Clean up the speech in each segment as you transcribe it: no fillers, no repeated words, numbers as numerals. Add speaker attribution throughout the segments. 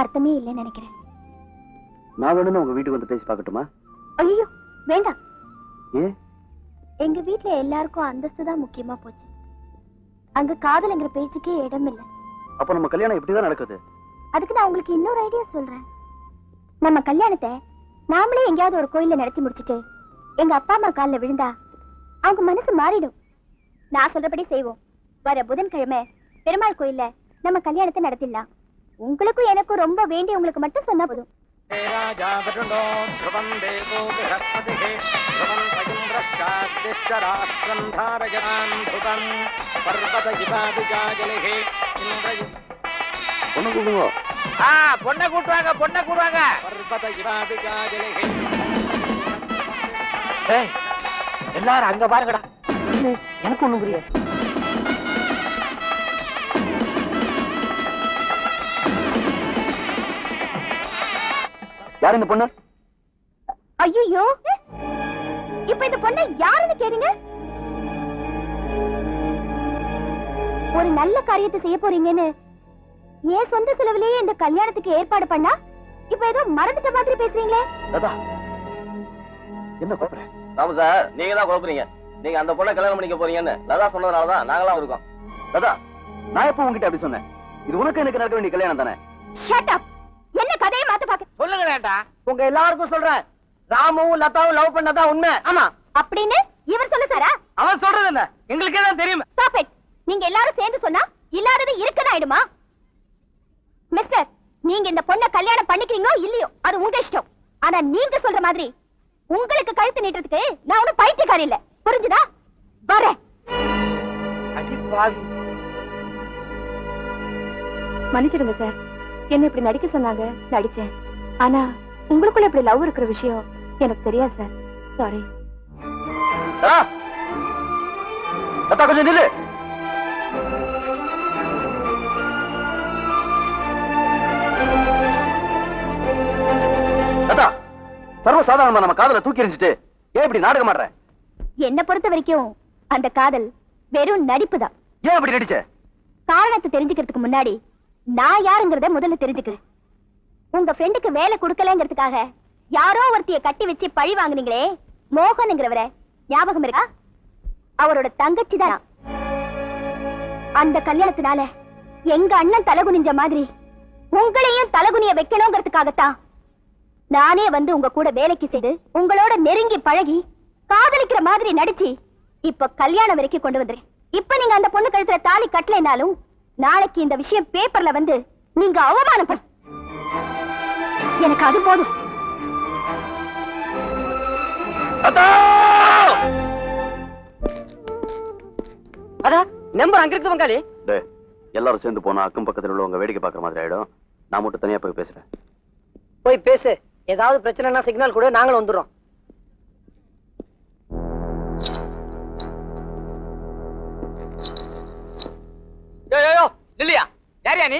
Speaker 1: அர்த்தமே இல்லைன்னு நினைக்கிறேன்.
Speaker 2: நான் வேணும்னு உங்க வீட்டுக்கு வந்து பேசி பார்க்கட்டுமா?
Speaker 1: ஐயோ வேண்டாம்.
Speaker 2: ஏன்?
Speaker 1: எங்க வீட்டுல எல்லாருக்கும் அந்தஸ்து தான் முக்கியமா போச்சு. அங்க காதல்ங்கிற பேச்சுக்கே இடம் இல்லை.
Speaker 2: அப்ப நம்ம கல்யாணம் இப்படிதான் நடக்குது.
Speaker 1: அதுக்கு நான் உங்களுக்கு இன்னொரு ஐடியா சொல்றேன். நம்ம கல்யாணத்தை நாமளே எங்கேயாவது ஒரு கோயில்ல நடத்தி முடிச்சிட்டு எங்க அப்பா அம்மா காலில் விழுந்தா அவங்க மனசு மாறிடும். நான் சொல்றபடி செய்வோம். வர புதன்கிழமை பெருமாள் கோயில்ல நம்ம கல்யாணத்தை நடத்திடலாம். உங்களுக்கும் எனக்கும் ரொம்ப வேண்டிய உங்களுக்கு மட்டும் சொன்னா போதும்.
Speaker 3: பொண்ணை கூட்டுவாங்க, பொண்ணை கூடுவாங்க. எல்லாரும் அங்க பாருங்கடா. எனக்கு ஒண்ணும் புரியாது.
Speaker 2: யார் இந்த பொண்ணு?
Speaker 1: ஐயோ, இப்ப இந்த பொண்ணை யாருன்னு கேளுங்க. ஒரு நல்ல காரியத்தை செய்ய போறீங்கன்னு ஏன் சொந்த செலவுலயே இந்த கல்யாணத்துக்கு ஏற்பாடு பண்ணா இப்ப ஏதோ மறந்துட்ட மாதிரி பேசுறீங்களே.
Speaker 2: என்ன குழப்பற?
Speaker 4: ராமு சார், நீங்க தான் குழப்பறீங்க. நீங்க அந்த பொண்ணை கல்யாணம் பண்ணிக்க போறீங்கன்னு லதா சொன்னதுனாலதான் நாங்களாம் இருக்கோம்.
Speaker 2: லதா, நான் எப்ப உங்ககிட்ட அப்படி சொன்னேன்? இது உனக்கு எனக்கு நடக்க வேண்டிய கல்யாணம் தானே.
Speaker 1: Shut up. என்ன கதையை மாத்த பாக்க
Speaker 3: சொல்லுங்களேன்டா. உங்க எல்லாருக்கும் சொல்றேன், ராமுவும் லதாவும் லவ் பண்ணதா உண்மை. ஆமா
Speaker 1: அப்படின்னு இவர் சொல்ல சாரா?
Speaker 3: அவன் சொல்றது என்ன எங்களுக்கே தான் தெரியும்.
Speaker 1: Stop it. நீங்க எல்லாரும் சேர்ந்து சொன்னா இல்லாதது இருக்கதான் ஆயிடுமா? மிஸ்டர், நீங்க இந்த பொண்ணை கல்யாணம் பண்ணிக்கிறீங்களோ இல்லையோ அது உங்க இஷ்டம். ஆனா நீங்க சொல்ற மாதிரி உங்களுக்கு கழுத்து நீட்டுறதுக்கு நான் ஒன்னும் பைத்தியக்காரி இல்ல. புரிஞ்சுதா? வரேன். மன்னிச்சிடுங்க சார், என்ன இப்படி நடிக்க சொன்னாங்க, நடிச்சேன். ஆனா உங்களுக்குள்ள இப்படி லவ் இருக்கிற விஷயம் எனக்கு தெரியாது சார். சாரி.
Speaker 2: லதா, கொஞ்சம் நில்லு. லதா, சர்வசாதாரணமா நம்ம காதலை தூக்கி எறிஞ்சிட்டு ஏன் இப்படி நாடகம் ஆடுற?
Speaker 1: என்ன பொறுத்த வரைக்கும் அந்த காதல் வெறும் நடிப்பு தான்.
Speaker 2: ஏன் அப்படி நடிச்ச?
Speaker 1: காரணத்தை தெரிஞ்சுக்கிறதுக்கு முன்னாடி நான் யாருங்கிறத முதல்ல தெரிஞ்சுக்கிறேன். உங்க ஃப்ரெண்டுக்கு வேலை கொடுக்கலங்கிறதுக்காக யாரோ ஒருத்திய கட்டி வச்சு பழி வாங்குனீங்களே, மோகன்ங்கிறவரை ஞாபகம் இருக்கா? அவரோட தங்கச்சி தான். அந்த கல்யாணத்தினால எங்க அண்ணன் தலகுனிஞ்ச மாதிரி உங்களையும் தலகுனிய வைக்கணுங்கிறதுக்காகத்தான் நானே வந்து உங்க கூட வேலைக்கு செய்து உங்களோட நெருங்கி பழகி காதலிக்கிற மாதிரி நடிச்சு இப்ப கல்யாணம் வரைக்கும் கொண்டு வந்துறேன். இப்ப நீங்க அந்த பொண்ணு கழுத்துல தாலி கட்டலைனாலும் நாளைக்கு இந்த விஷயம் பேப்பர்ல வந்து நீங்க அவமானப்படும். எனக்கு அது போதும்.
Speaker 3: அதான் நம்பர் அங்க இருக்கு பங்காளி.
Speaker 2: எல்லாரும் சேர்ந்து போனா அக்கம் பக்கத்துல உள்ளவங்க வேடிக்கை பாக்குற மாதிரி ஆயிடும். நான் மட்டும் தனியா போய் பேசுறேன்.
Speaker 3: போய் பேசு. ஏதாவது பிரச்சனைனா சிக்னல் கூட, நாங்களும் வந்துடுறோம். இல்லையா யாரியா நீ?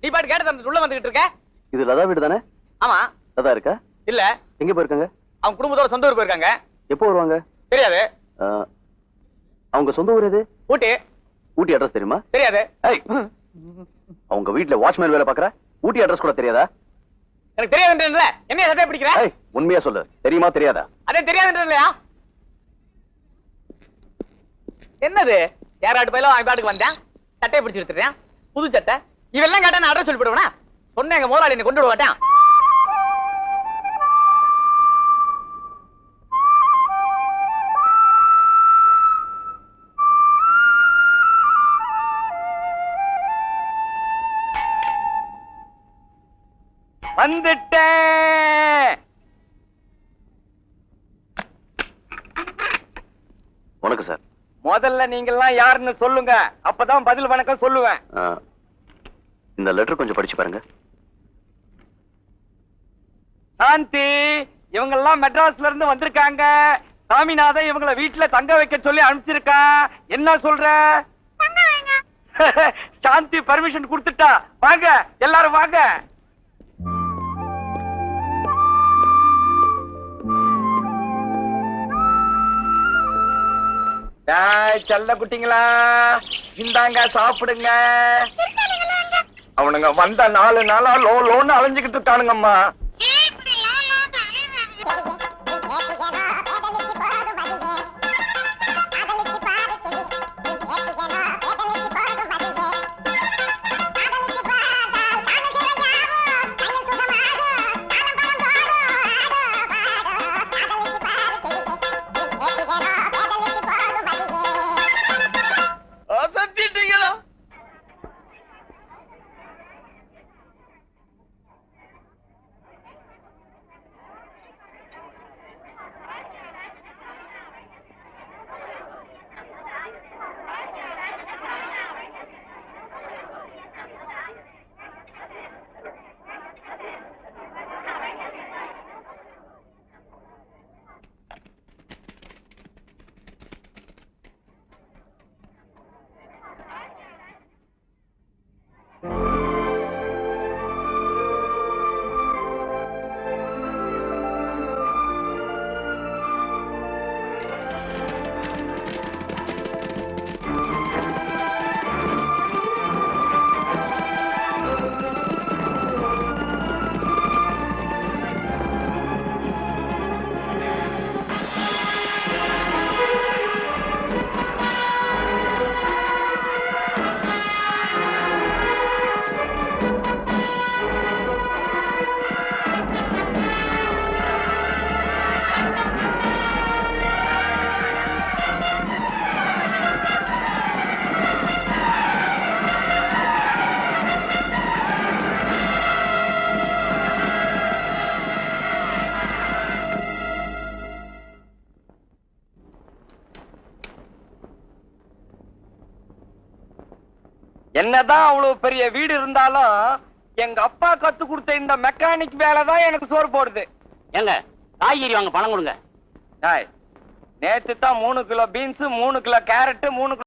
Speaker 3: நீ பாட்டு கேட்டு உள்ள வந்துகிட்டு இருக்க.
Speaker 2: இது லதா வீடு தானே?
Speaker 3: ஆமா.
Speaker 2: லதா இருக்கா?
Speaker 3: இல்ல.
Speaker 2: எங்க போயிருக்காங்க?
Speaker 3: அவங்க குடும்பத்தோட சொந்த ஊர் போயிருக்காங்க.
Speaker 2: எப்போ வருவாங்க?
Speaker 3: தெரியாது.
Speaker 2: அவங்க சொந்த ஊர் எது?
Speaker 3: ஊட்டி.
Speaker 2: ஊட்டி அட்ரஸ் தெரியுமா?
Speaker 3: தெரியாது.
Speaker 2: அவங்க வீட்டுல வாட்ச்மேன் வேலை பாக்குற, ஊட்டி அட்ரஸ் கூட தெரியாதா?
Speaker 3: எனக்கு தெரியாதுன்றல என்ன சட்டை பிடிக்கிற?
Speaker 2: உண்மையா சொல்லு, தெரியுமா தெரியாதா?
Speaker 3: அதே தெரியாதுன்றலையா? என்னது யாராட்டு பையில அவன் பாட்டுக்கு வந்தேன், சட்டையை பிடிச்சி எடுத்துறேன், புது சட்டை. இவெல்லாம் கேட்டா நான் அட்ரஸ் சொல்லி போடுவேனா? சொன்ன எங்க முதலாளி என்னை கொண்டு விட மாட்டேன். வந்துட்டேன்.
Speaker 2: வணக்கம் சார்.
Speaker 3: முதல்ல நீங்கெல்லாம் யாருன்னு சொல்லுங்க, அப்பதான் பதில் வணக்கம் சொல்லுவேன்.
Speaker 2: இந்த லெட்டர் கொஞ்சம் படிச்சு பாருங்க.
Speaker 3: சாந்தி, இவங்க எல்லாம் மெட்ராஸ்ல இருந்து வந்திருக்காங்க. சாமிநாதன் இவங்களை வீட்டுல தங்க வைக்க சொல்லி அனுப்பிச்சிருக்கா. என்ன சொல்ற? சாந்தி பர்மிஷன் கொடுத்துட்டா. வாங்க எல்லாரும் வாங்க. செல்ல குட்டிங்களா, இந்தாங்க சாப்பிடுங்க.
Speaker 5: அவனுங்க வந்த 4 நாளா லோன்னு அலைஞ்சுக்கிட்டு இருக்கானுங்கம்மா.
Speaker 3: சத்திட்டீங்களா?
Speaker 5: என்னதான் அவ்வளவு பெரிய வீடு இருந்தாலும் எங்க அப்பா கத்து கொடுத்த இந்த மெக்கானிக் வேலை தான் எனக்கு சோறு போடுது.
Speaker 2: ஏங்க காய்கறி வாங்க பணம் கொடுங்க.
Speaker 5: நேத்து தான் 3 கிலோ பீன்ஸ், 3 கிலோ கேரட், 3